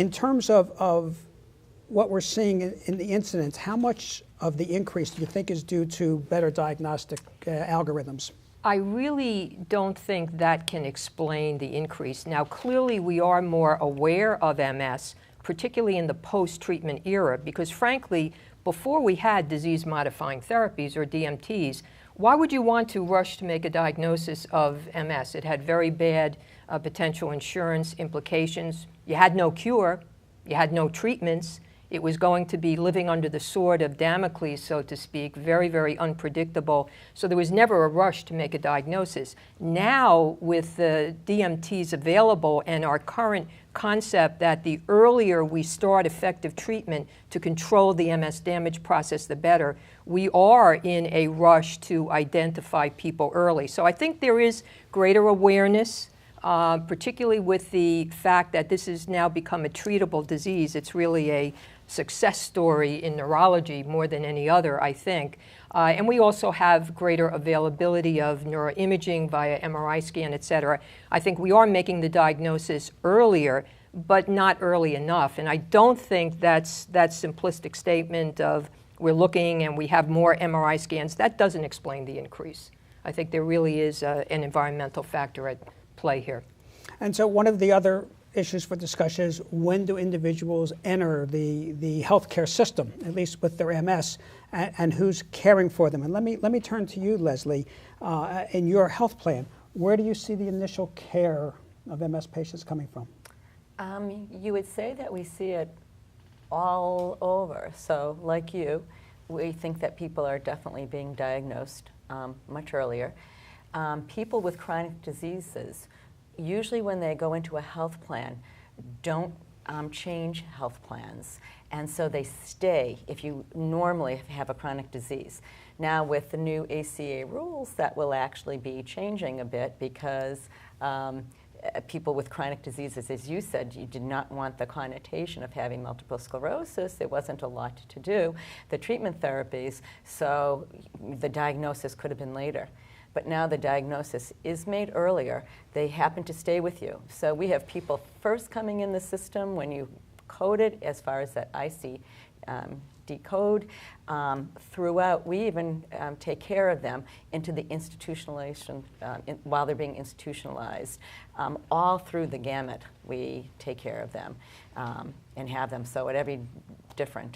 In terms of what we're seeing in the incidence, how much of the increase do you think is due to better diagnostic algorithms? I really don't think that can explain the increase. Now, clearly we are more aware of MS, particularly in the post-treatment era, because frankly, before we had disease-modifying therapies or DMTs, why would you want to rush to make a diagnosis of MS? It had very bad potential insurance implications. You had no cure. You had no treatments. It was going to be living under the sword of Damocles, so to speak, very, very unpredictable. So there was never a rush to make a diagnosis. Now, with the DMTs available and our current concept that the earlier we start effective treatment to control the MS damage process, the better, we are in a rush to identify people early. So I think there is greater awareness, particularly with the fact that this has now become a treatable disease. It's really a success story in neurology more than any other, I think. And we also have greater availability of neuro-imaging via MRI scan, et cetera. I think we are making the diagnosis earlier, but not early enough. And I don't think that simplistic statement of we're looking and we have more MRI scans, that doesn't explain the increase. I think there really is an environmental factor at play here. And so one of the other issues for discussion is when do individuals enter the healthcare system, at least with their MS, and who's caring for them. And let me turn to you, Leslie. In your health plan, where do you see the initial care of MS patients coming from? You would say that we see it all over. So like you, we think that people are definitely being diagnosed much earlier. People with chronic diseases, usually when they go into a health plan, don't change health plans. And so they stay if you normally have a chronic disease. Now with the new ACA rules, that will actually be changing a bit because people with chronic diseases, as you said, you did not want the connotation of having multiple sclerosis. There wasn't a lot to do. The treatment therapies, so the diagnosis could have been later. But now the diagnosis is made earlier. They happen to stay with you. So we have people first coming in the system when you code it, as far as that IC decode, throughout. We even take care of them into the institutionalization, while they're being institutionalized. All through the gamut, we take care of them and have them. So at every different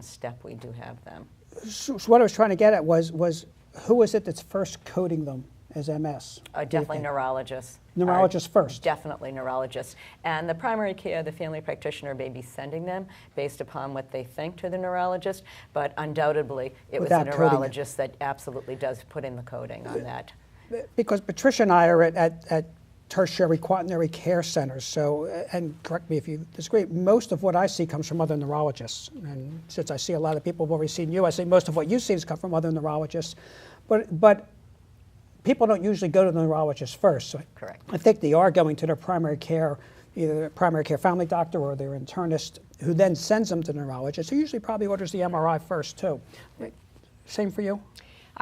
step, we do have them. So what I was trying to get at was who is it that's first coding them as MS? Definitely neurologists. Neurologists first? Definitely neurologists. And the primary care, the family practitioner may be sending them based upon what they think to the neurologist, but undoubtedly it was a neurologist that absolutely does put in the coding on that. Because Patricia and I are at tertiary quaternary care centers, so, and correct me if you disagree, most of what I see comes from other neurologists. And since I see a lot of people who've already seen you, I say most of what you see has come from other neurologists. But people don't usually go to the neurologist first. So correct. I think they are going to their primary care, either their primary care family doctor or their internist, who then sends them to the neurologist, who usually probably orders the MRI first too. Same for you?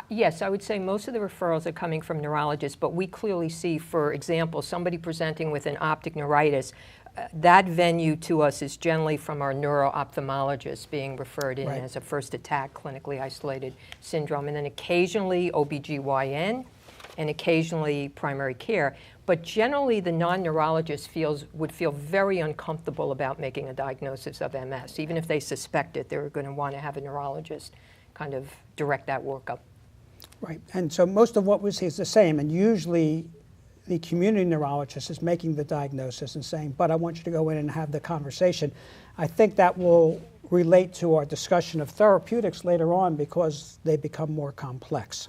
Yes, I would say most of the referrals are coming from neurologists, but we clearly see, for example, somebody presenting with an optic neuritis, that venue to us is generally from our neuro-ophthalmologist being referred in as a first attack, clinically isolated syndrome, and then occasionally OBGYN and occasionally primary care. But generally the non-neurologist would feel very uncomfortable about making a diagnosis of MS. Even if they suspect it, they're going to want to have a neurologist kind of direct that workup. Right, and so most of what we see is the same, and usually the community neurologist is making the diagnosis and saying, but I want you to go in and have the conversation. I think that will relate to our discussion of therapeutics later on because they become more complex.